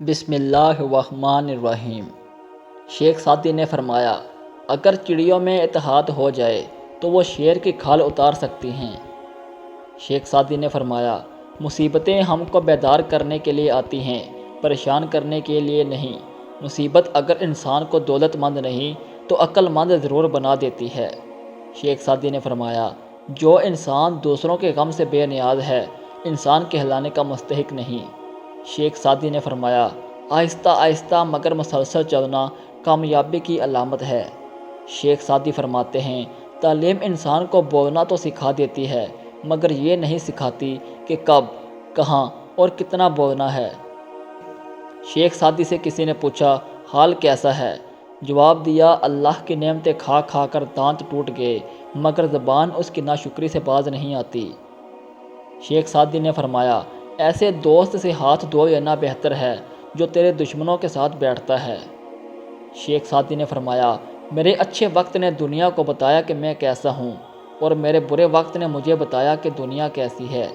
بسم اللہ الرحمن الرحیم۔ شیخ سعدی نے فرمایا، اگر چڑیوں میں اتحاد ہو جائے تو وہ شیر کی کھال اتار سکتی ہیں۔ شیخ سعدی نے فرمایا، مصیبتیں ہم کو بیدار کرنے کے لیے آتی ہیں، پریشان کرنے کے لیے نہیں۔ مصیبت اگر انسان کو دولت مند نہیں تو عقل مند ضرور بنا دیتی ہے۔ شیخ سعدی نے فرمایا، جو انسان دوسروں کے غم سے بے نیاز ہے، انسان کہلانے کا مستحق نہیں۔ شیخ سعدی نے فرمایا، آہستہ آہستہ مگر مسلسل چلنا کامیابی کی علامت ہے۔ شیخ سعدی فرماتے ہیں، تعلیم انسان کو بولنا تو سکھا دیتی ہے مگر یہ نہیں سکھاتی کہ کب، کہاں اور کتنا بولنا ہے۔ شیخ سعدی سے کسی نے پوچھا، حال کیسا ہے؟ جواب دیا، اللہ کی نعمتیں کھا کھا کر دانت ٹوٹ گئے مگر زبان اس کی ناشکری سے باز نہیں آتی۔ شیخ سعدی نے فرمایا، ایسے دوست سے ہاتھ دھو لینا بہتر ہے جو تیرے دشمنوں کے ساتھ بیٹھتا ہے۔ شیخ سعدی نے فرمایا، میرے اچھے وقت نے دنیا کو بتایا کہ میں کیسا ہوں اور میرے برے وقت نے مجھے بتایا کہ دنیا کیسی ہے۔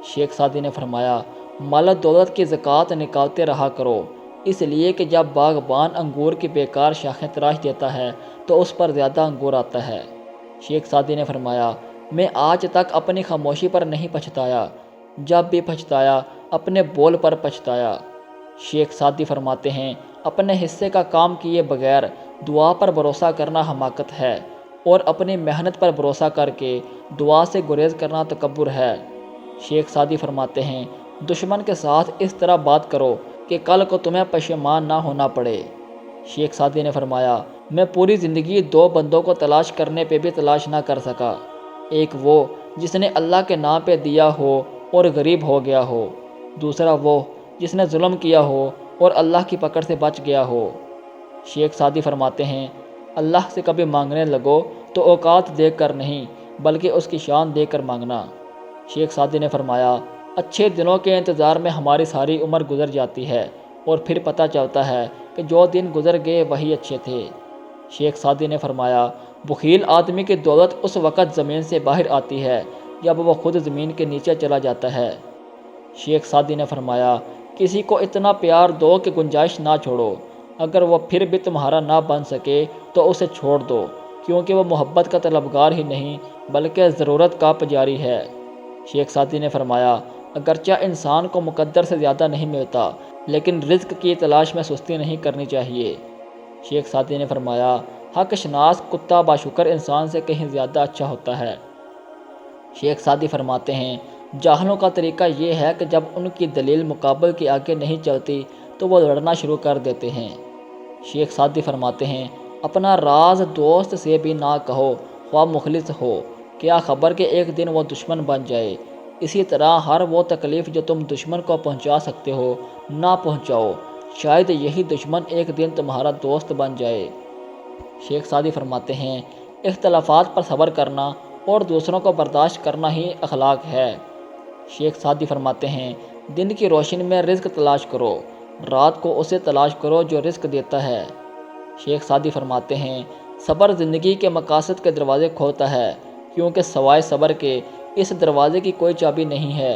شیخ سعدی نے فرمایا، مال و دولت کی زکوٰۃ نکالتے رہا کرو، اس لیے کہ جب باغبان انگور کی بیکار شاخیں تراش دیتا ہے تو اس پر زیادہ انگور آتا ہے۔ شیخ سعدی نے فرمایا، میں آج تک اپنی خاموشی پر نہیں پچھتایا، جب بھی پچھتایا اپنے بول پر پچھتایا۔ شیخ سعدی فرماتے ہیں، اپنے حصے کا کام کیے بغیر دعا پر بھروسہ کرنا حماقت ہے اور اپنی محنت پر بھروسہ کر کے دعا سے گریز کرنا تکبر ہے۔ شیخ سعدی فرماتے ہیں، دشمن کے ساتھ اس طرح بات کرو کہ کل کو تمہیں پشیمان نہ ہونا پڑے۔ شیخ سعدی نے فرمایا، میں پوری زندگی دو بندوں کو تلاش کرنے پہ بھی تلاش نہ کر سکا، ایک وہ جس نے اللہ کے نام پہ دیا ہو اور غریب ہو گیا ہو، دوسرا وہ جس نے ظلم کیا ہو اور اللہ کی پکڑ سے بچ گیا ہو۔ شیخ سعدی فرماتے ہیں، اللہ سے کبھی مانگنے لگو تو اوقات دیکھ کر نہیں بلکہ اس کی شان دیکھ کر مانگنا۔ شیخ سعدی نے فرمایا، اچھے دنوں کے انتظار میں ہماری ساری عمر گزر جاتی ہے اور پھر پتہ چلتا ہے کہ جو دن گزر گئے وہی اچھے تھے۔ شیخ سعدی نے فرمایا، بخیل آدمی کی دولت اس وقت زمین سے باہر آتی ہے جب وہ خود زمین کے نیچے چلا جاتا ہے۔ شیخ سعدی نے فرمایا، کسی کو اتنا پیار دو کہ گنجائش نہ چھوڑو، اگر وہ پھر بھی تمہارا نہ بن سکے تو اسے چھوڑ دو، کیونکہ وہ محبت کا طلبگار ہی نہیں بلکہ ضرورت کا پجاری ہے۔ شیخ سعدی نے فرمایا، اگرچہ انسان کو مقدر سے زیادہ نہیں ملتا لیکن رزق کی تلاش میں سستی نہیں کرنی چاہیے۔ شیخ سعدی نے فرمایا، حق شناس کتا باشکر انسان سے کہیں زیادہ اچھا ہوتا ہے۔ شیخ سعدی فرماتے ہیں، جاہلوں کا طریقہ یہ ہے کہ جب ان کی دلیل مقابل کے آگے نہیں چلتی تو وہ لڑنا شروع کر دیتے ہیں۔ شیخ سعدی فرماتے ہیں، اپنا راز دوست سے بھی نہ کہو خواہ مخلص ہو، کیا خبر کہ ایک دن وہ دشمن بن جائے۔ اسی طرح ہر وہ تکلیف جو تم دشمن کو پہنچا سکتے ہو نہ پہنچاؤ، شاید یہی دشمن ایک دن تمہارا دوست بن جائے۔ شیخ سعدی فرماتے ہیں، اختلافات پر صبر کرنا اور دوسروں کو برداشت کرنا ہی اخلاق ہے۔ شیخ سعدی فرماتے ہیں، دن کی روشنی میں رزق تلاش کرو، رات کو اسے تلاش کرو جو رزق دیتا ہے۔ شیخ سعدی فرماتے ہیں، صبر زندگی کے مقاصد کے دروازے کھولتا ہے، کیونکہ سوائے صبر کے اس دروازے کی کوئی چابی نہیں ہے۔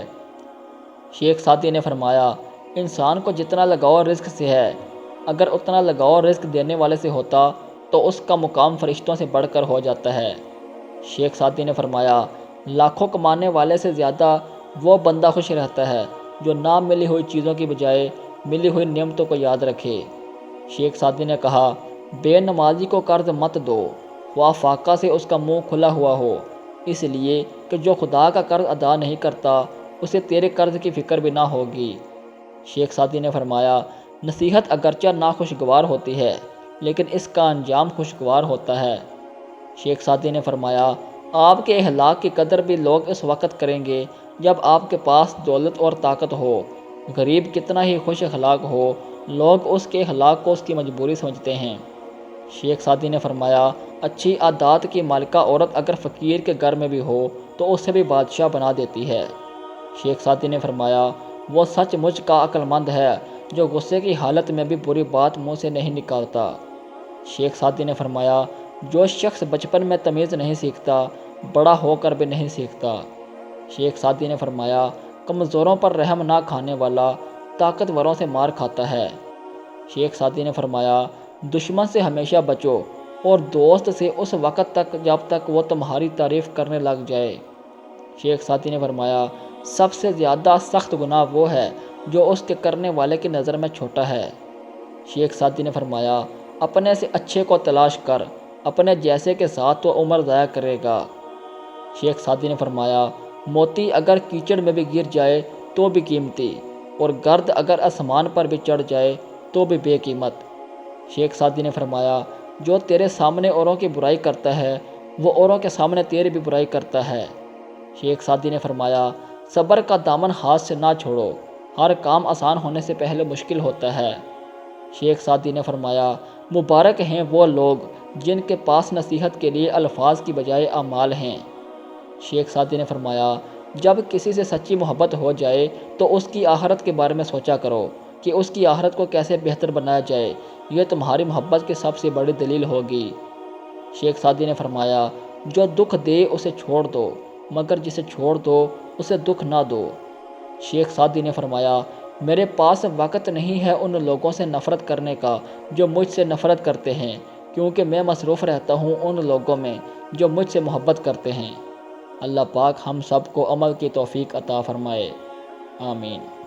شیخ سعدی نے فرمایا، انسان کو جتنا لگاؤ رزق سے ہے، اگر اتنا لگاؤ رزق دینے والے سے ہوتا تو اس کا مقام فرشتوں سے بڑھ کر ہو جاتا ہے۔ شیخ سعدی نے فرمایا، لاکھوں کمانے والے سے زیادہ وہ بندہ خوش رہتا ہے جو نہ ملی ہوئی چیزوں کی بجائے ملی ہوئی نعمتوں کو یاد رکھے۔ شیخ سعدی نے کہا، بے نمازی کو قرض مت دو خواہ فاقہ سے اس کا منہ کھلا ہوا ہو، اس لیے کہ جو خدا کا قرض ادا نہیں کرتا اسے تیرے قرض کی فکر بھی نہ ہوگی۔ شیخ سعدی نے فرمایا، نصیحت اگرچہ ناخوشگوار ہوتی ہے لیکن اس کا انجام خوشگوار ہوتا ہے۔ شیخ سعدی نے فرمایا، آپ کے اخلاق کی قدر بھی لوگ اس وقت کریں گے جب آپ کے پاس دولت اور طاقت ہو۔ غریب کتنا ہی خوش اخلاق ہو، لوگ اس کے اخلاق کو اس کی مجبوری سمجھتے ہیں۔ شیخ سعدی نے فرمایا، اچھی عادات کی مالکہ عورت اگر فقیر کے گھر میں بھی ہو تو اسے بھی بادشاہ بنا دیتی ہے۔ شیخ سعدی نے فرمایا، وہ سچ مچ کا عقل مند ہے جو غصے کی حالت میں بھی بری بات منہ سے نہیں نکالتا۔ شیخ سعدی نے فرمایا، جو شخص بچپن میں تمیز نہیں سیکھتا بڑا ہو کر بھی نہیں سیکھتا۔ شیخ سعدی نے فرمایا، کمزوروں پر رحم نہ کھانے والا طاقتوروں سے مار کھاتا ہے۔ شیخ سعدی نے فرمایا دشمن سے ہمیشہ بچو اور دوست سے اس وقت تک جب تک وہ تمہاری تعریف کرنے لگ جائے۔ شیخ سعدی نے فرمایا سب سے زیادہ سخت گناہ وہ ہے جو اس کے کرنے والے کی نظر میں چھوٹا ہے۔ شیخ سعدی نے فرمایا اپنے سے اچھے کو تلاش کر، اپنے جیسے کے ساتھ تو عمر ضائع کرے گا۔ شیخ سعدی نے فرمایا موتی اگر کیچڑ میں بھی گر جائے تو بھی قیمتی، اور گرد اگر آسمان پر بھی چڑھ جائے تو بھی بے قیمت۔ شیخ سعدی نے فرمایا جو تیرے سامنے اوروں کی برائی کرتا ہے وہ اوروں کے سامنے تیری بھی برائی کرتا ہے۔ شیخ سعدی نے فرمایا صبر کا دامن ہاتھ سے نہ چھوڑو، ہر کام آسان ہونے سے پہلے مشکل ہوتا ہے۔ شیخ سعدی نے فرمایا مبارک ہیں وہ لوگ جن کے پاس نصیحت کے لیے الفاظ کی بجائے اعمال ہیں۔ شیخ سعدی نے فرمایا جب کسی سے سچی محبت ہو جائے تو اس کی آخرت کے بارے میں سوچا کرو کہ اس کی آخرت کو کیسے بہتر بنایا جائے، یہ تمہاری محبت کی سب سے بڑی دلیل ہوگی۔ شیخ سعدی نے فرمایا جو دکھ دے اسے چھوڑ دو، مگر جسے چھوڑ دو اسے دکھ نہ دو۔ شیخ سعدی نے فرمایا میرے پاس وقت نہیں ہے ان لوگوں سے نفرت کرنے کا جو مجھ سے نفرت کرتے ہیں، کیونکہ میں مصروف رہتا ہوں ان لوگوں میں جو مجھ سے محبت کرتے ہیں۔ اللہ پاک ہم سب کو عمل کی توفیق عطا فرمائے، آمین۔